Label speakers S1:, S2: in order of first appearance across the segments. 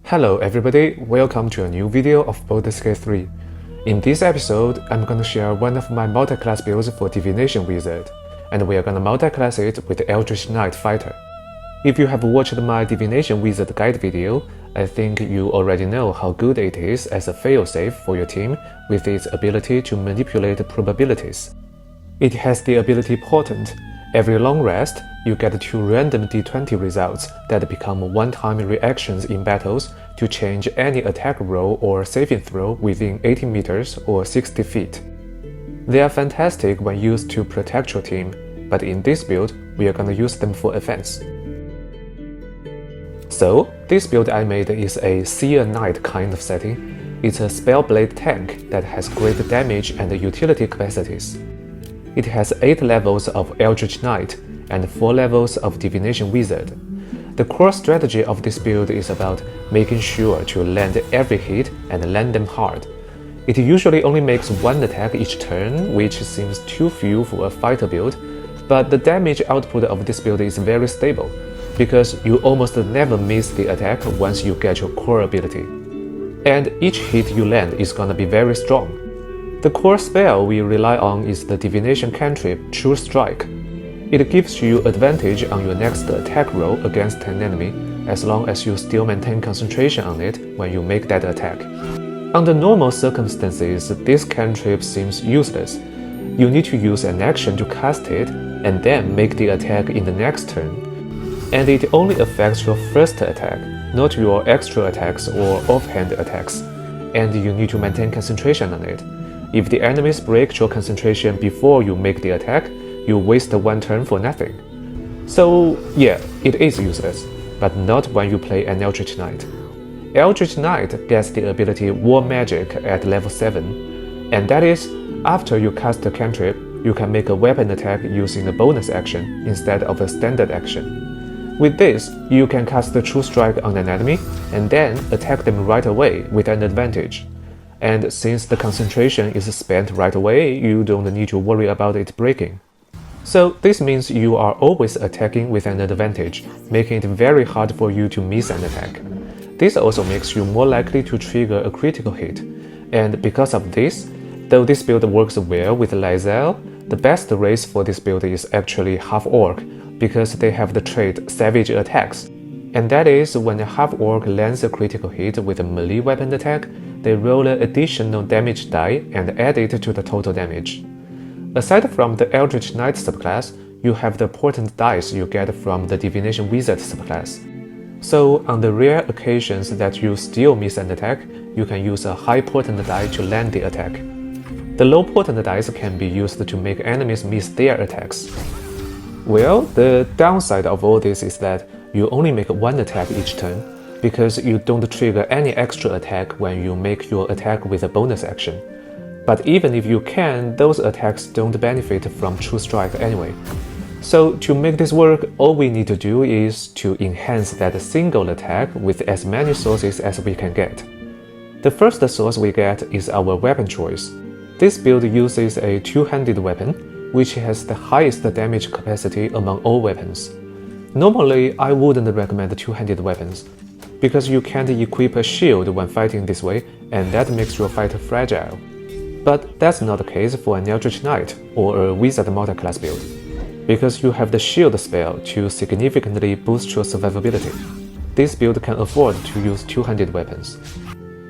S1: Hello everybody, welcome to a new video of Baldur's Gate 3. In this episode, I'm gonna share one of my multi-class builds for Divination Wizard, and we are gonna multi-class it with Eldritch Knight Fighter. If you have watched my Divination Wizard guide video, I think you already know how good it is as a failsafe for your team with its ability to manipulate probabilities. It has the ability Portent. Every long rest, you get 2 random d20 results that become one-time reactions in battles to change any attack roll or saving throw within 80 meters or 60 feet. They are fantastic when used to protect your team, but in this build, we are gonna use them for offense. So, this build I made is a Seer Knight kind of setting. It's a Spellblade tank that has great damage and utility capacities. It has 8 levels of Eldritch Knight and 4 levels of Divination Wizard. The core strategy of this build is about making sure to land every hit and land them hard. It usually only makes 1 attack each turn, which seems too few for a fighter build, but the damage output of this build is very stable, because you almost never miss the attack once you get your core ability. And each hit you land is gonna be very strong. The core spell we rely on is the Divination cantrip True Strike. It gives you advantage on your next attack roll against an enemy, as long as you still maintain concentration on it when you make that attack. Under normal circumstances, this cantrip seems useless. You need to use an action to cast it, and then make the attack in the next turn. And it only affects your first attack, not your extra attacks or offhand attacks, and you need to maintain concentration on it. If the enemies break your concentration before you make the attack, you waste 1 turn for nothing. So yeah, it is useless, but not when you play an Eldritch Knight. Eldritch Knight gets the ability War Magic at level 7, and that is, after you cast a cantrip, you can make a weapon attack using a bonus action instead of a standard action. With this, you can cast the True Strike on an enemy, and then attack them right away with an advantage. And since the concentration is spent right away, you don't need to worry about it breaking. So this means you are always attacking with an advantage, making it very hard for you to miss an attack. This also makes you more likely to trigger a critical hit. And because of this, though this build works well with Lae'zel, the best race for this build is actually Half-Orc, because they have the trait Savage Attacks. And that is, when a Half-Orc lands a critical hit with a melee weapon attack, they roll an additional damage die and add it to the total damage. Aside from the Eldritch Knight subclass, you have the Portent dice you get from the Divination Wizard subclass. So, on the rare occasions that you still miss an attack, you can use a high Portent die to land the attack. The low Portent dice can be used to make enemies miss their attacks. Well, the downside of all this is that you only make 1 attack each turn, because you don't trigger any extra attack when you make your attack with a bonus action. But even if you can, those attacks don't benefit from True Strike anyway. So to make this work, all we need to do is to enhance that single attack with as many sources as we can get. The first source we get is our weapon choice. This build uses a two-handed weapon, which has the highest damage capacity among all weapons. Normally, I wouldn't recommend two-handed weapons, because you can't equip a shield when fighting this way, and that makes your fight fragile. But that's not the case for an Eldritch Knight or a Wizard multi-class build, because you have the shield spell to significantly boost your survivability. This build can afford to use two-handed weapons.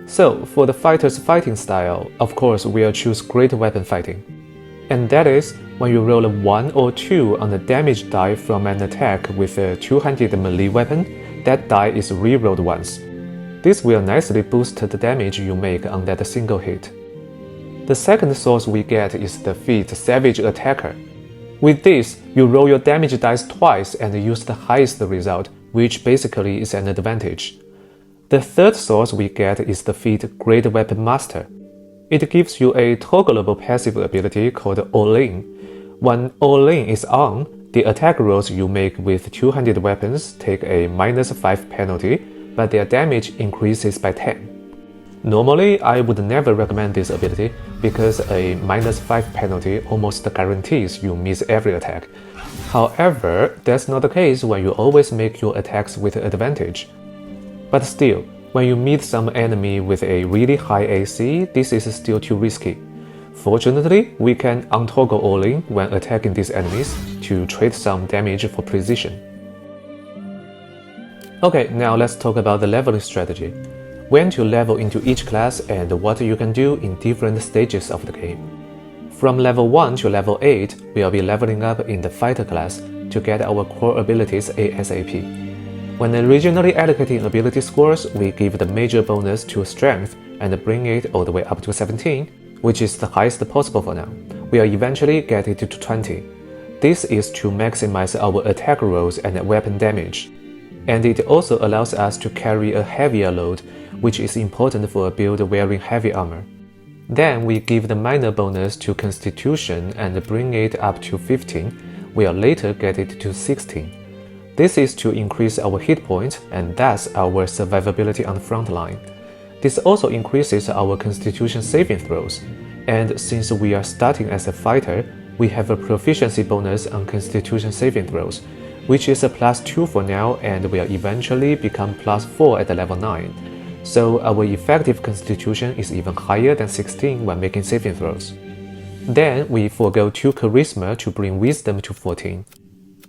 S1: So, for the fighter's fighting style, of course we'll choose great weapon fighting. And that is, when you roll a 1 or 2 on the damage die from an attack with a two-handed melee weapon, that die is re-rolled once. This will nicely boost the damage you make on that single hit. The second source we get is the feat Savage Attacker. With this, you roll your damage dice twice and use the highest result, which basically is an advantage. The third source we get is the feat Great Weapon Master. It gives you a toggleable passive ability called All In. When All In is on, the attack rolls you make with two-handed weapons take a -5 penalty, but their damage increases by 10. Normally, I would never recommend this ability, because a -5 penalty almost guarantees you miss every attack. However, that's not the case when you always make your attacks with advantage. But still, When you meet some enemy with a really high AC, this is still too risky. Fortunately, we can untoggle all-in when attacking these enemies to trade some damage for precision. Okay, now let's talk about the leveling strategy. When to level into each class and what you can do in different stages of the game. From level 1 to level 8, we'll be leveling up in the fighter class to get our core abilities ASAP. When originally allocating ability scores, we give the major bonus to strength and bring it all the way up to 17, which is the highest possible for now. We'll eventually get it to 20. This is to maximize our attack rolls and weapon damage. And it also allows us to carry a heavier load, which is important for a build wearing heavy armor. Then we give the minor bonus to Constitution and bring it up to 15. We'll later get it to 16. This is to increase our hit points and thus our survivability on the front line. This also increases our Constitution saving throws, and since we are starting as a fighter, we have a proficiency bonus on Constitution saving throws, which is a +2 for now and will eventually become +4 at level 9. So our effective Constitution is even higher than 16 when making saving throws. Then we forego 2 Charisma to bring Wisdom to 14.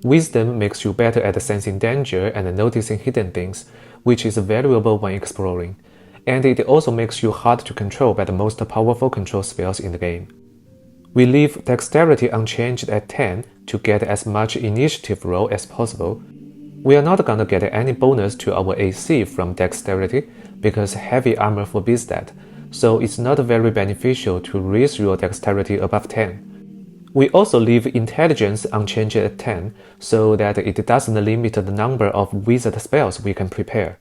S1: Wisdom makes you better at sensing danger and noticing hidden things, which is valuable when exploring, and it also makes you hard to control by the most powerful control spells in the game. We leave Dexterity unchanged at 10 to get as much initiative roll as possible. We are not gonna get any bonus to our AC from Dexterity because heavy armor forbids that, so it's not very beneficial to raise your Dexterity above 10. We also leave Intelligence unchanged at 10 so that it doesn't limit the number of wizard spells we can prepare.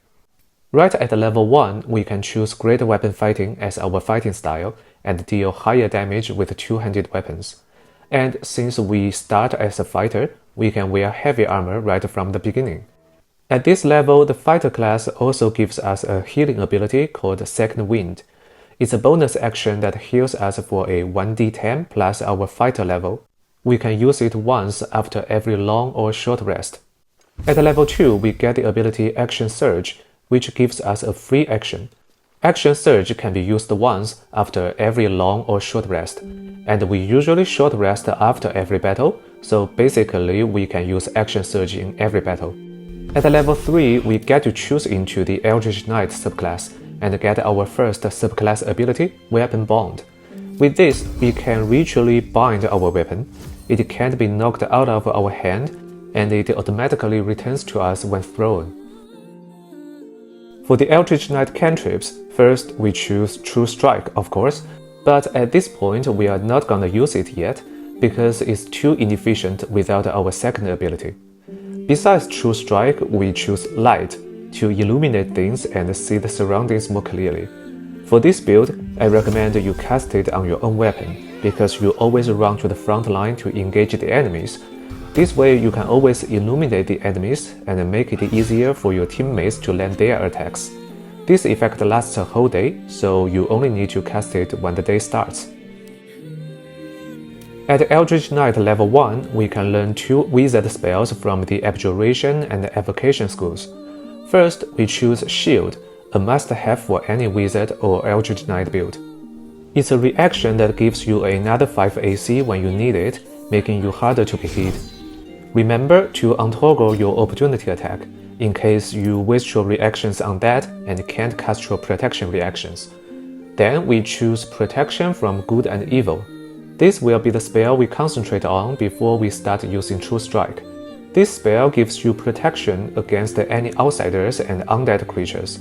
S1: Right at level 1, we can choose Great Weapon Fighting as our fighting style and deal higher damage with two-handed weapons. And since we start as a fighter, we can wear heavy armor right from the beginning. At this level, the fighter class also gives us a healing ability called Second Wind. It's a bonus action that heals us for a 1d10 plus our fighter level. We can use it once after every long or short rest. At level 2, we get the ability Action Surge, which gives us a free action. Action Surge can be used once after every long or short rest, and we usually short rest after every battle, so basically we can use Action Surge in every battle. At level 3, we get to choose into the Eldritch Knight subclass and get our first subclass ability, Weapon Bond. With this, we can ritually bind our weapon. It can't be knocked out of our hand, and it automatically returns to us when thrown. For the Eldritch Knight cantrips, first we choose True Strike, of course, but at this point we are not gonna use it yet because it's too inefficient without our second ability. Besides True Strike, we choose Light to illuminate things and see the surroundings more clearly. For this build, I recommend you cast it on your own weapon because you always run to the front line to engage the enemies. This way you can always illuminate the enemies and make it easier for your teammates to land their attacks. This effect lasts a whole day, so you only need to cast it when the day starts. At Eldritch Knight level 1, we can learn 2 wizard spells from the Abjuration and Evocation schools. First, we choose Shield, a must-have for any wizard or Eldritch Knight build. It's a reaction that gives you another 5 AC when you need it, making you harder to be hit. Remember to untoggle your opportunity attack, in case you waste your reactions on that and can't cast your protection reactions. Then we choose Protection from Good and Evil. This will be the spell we concentrate on before we start using True Strike. This spell gives you protection against any outsiders and undead creatures.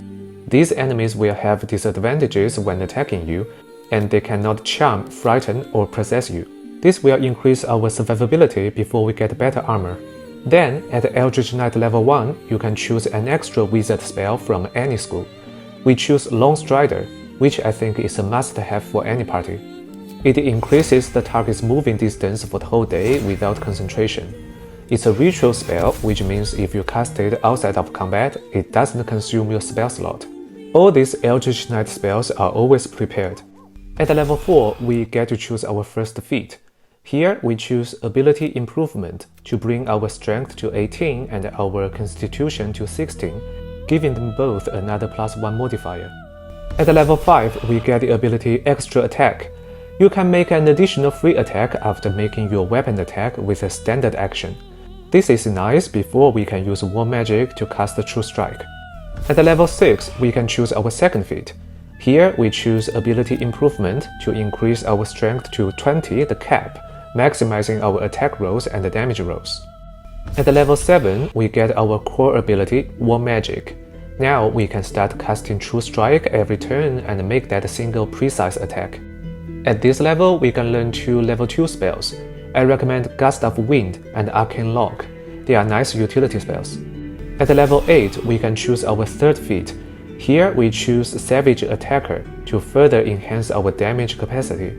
S1: These enemies will have disadvantages when attacking you, and they cannot charm, frighten, or possess you. This will increase our survivability before we get better armor. Then, at Eldritch Knight level 1, you can choose an extra wizard spell from any school. We choose Lone Strider, which I think is a must-have for any party. It increases the target's moving distance for the whole day without concentration. It's a ritual spell, which means if you cast it outside of combat, it doesn't consume your spell slot. All these Eldritch Knight spells are always prepared. At level 4, we get to choose our first feat. Here, we choose Ability Improvement to bring our strength to 18 and our constitution to 16. giving them both another +1 modifier. At level 5, we get the ability Extra Attack. You can make an additional free attack after making your weapon attack with a standard action. This is nice before we can use War Magic to cast True Strike. At level 6, we can choose our second feat. Here, we choose Ability Improvement to increase our strength to 20, the cap, maximizing our attack rolls and damage rolls. At level 7, we get our core ability, War Magic. Now we can start casting True Strike every turn and make that a single precise attack. At this level, we can learn 2 level 2 spells. I recommend Gust of Wind and Arcane Lock. They are nice utility spells. At level 8, we can choose our third feat. Here we choose Savage Attacker to further enhance our damage capacity.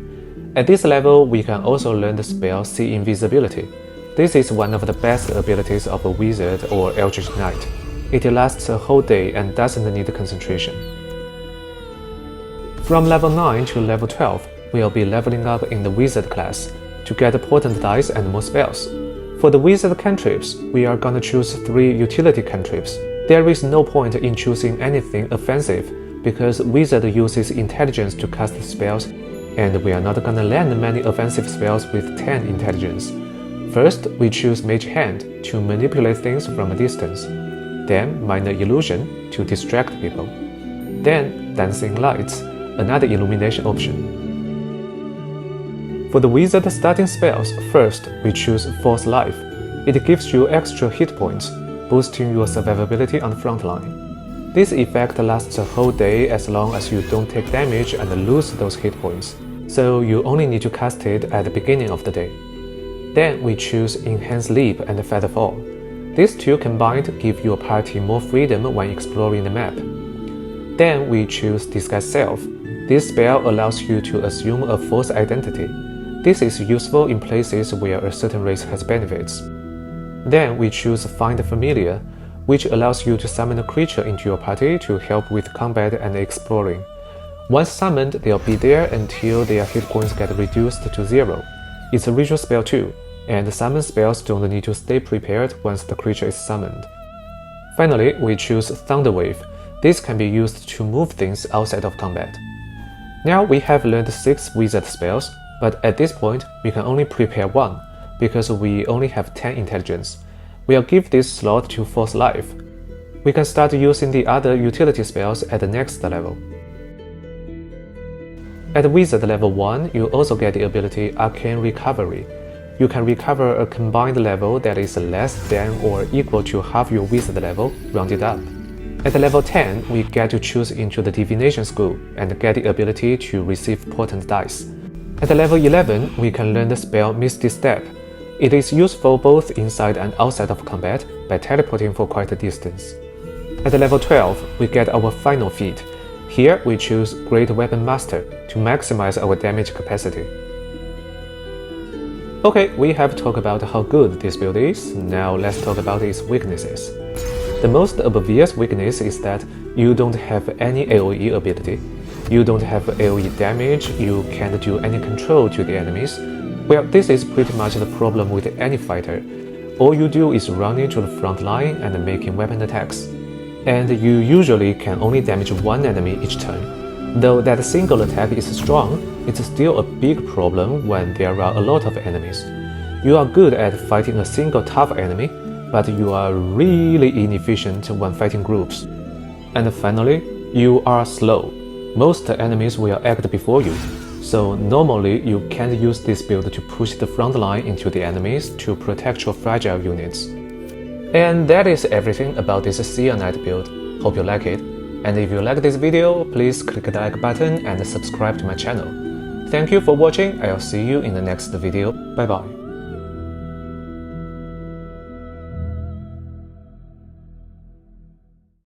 S1: At this level, we can also learn the spell See Invisibility. This is one of the best abilities of a wizard or Eldritch Knight. It lasts a whole day and doesn't need concentration. From level 9 to level 12, we'll be leveling up in the wizard class to get potent dice and more spells. For the wizard cantrips, we are gonna choose 3 utility cantrips. There is no point in choosing anything offensive because wizard uses intelligence to cast spells, and we are not gonna land many offensive spells with 10 intelligence. First, we choose Mage Hand to manipulate things from a distance. Then Minor Illusion to distract people. Then Dancing Lights, another illumination option. For the wizard starting spells, first we choose False Life. It gives you extra hit points, boosting your survivability on the front line. This effect lasts a whole day as long as you don't take damage and lose those hit points, so you only need to cast it at the beginning of the day. Then we choose Enhanced Leap and Featherfall. These two combined give your party more freedom when exploring the map. Then we choose Disguise Self. This spell allows you to assume a false identity. This is useful in places where a certain race has benefits. Then we choose Find Familiar, which allows you to summon a creature into your party to help with combat and exploring. Once summoned, they'll be there until their hit points get reduced to 0. It's a ritual spell too, and summon spells don't need to stay prepared once the creature is summoned. Finally, we choose Thunderwave. This can be used to move things outside of combat. Now we have learned 6 wizard spells, but at this point we can only prepare 1, because we only have 10 intelligence. We'll give this slot to False Life. We can start using the other utility spells at the next level. At Wizard level 1, you also get the ability Arcane Recovery. You can recover a combined level that is less than or equal to half your Wizard level, rounded up. At level 10, we get to choose into the Divination School and get the ability to receive potent dice. At level 11, we can learn the spell Misty Step. It is useful both inside and outside of combat by teleporting for quite a distance. At level 12, we get our final feat. Here we choose Great Weapon Master to maximize our damage capacity. Okay, we have talked about how good this build is, now let's talk about its weaknesses. The most obvious weakness is that you don't have any AoE ability. You don't have AoE damage, you can't do any control to the enemies. Well, this is pretty much the problem with any fighter. All you do is running to the front line and making weapon attacks. And you usually can only damage one enemy each turn. Though that single attack is strong, it's still a big problem when there are a lot of enemies. You are good at fighting a single tough enemy, but you are really inefficient when fighting groups. And finally, you are slow. Most enemies will act before you, so normally you can't use this build to push the front line into the enemies to protect your fragile units. And that is everything about this Seer Knight build. Hope you like it. And if you like this video, please click the like button and subscribe to my channel. Thank you for watching, I'll see you in the next video. Bye bye.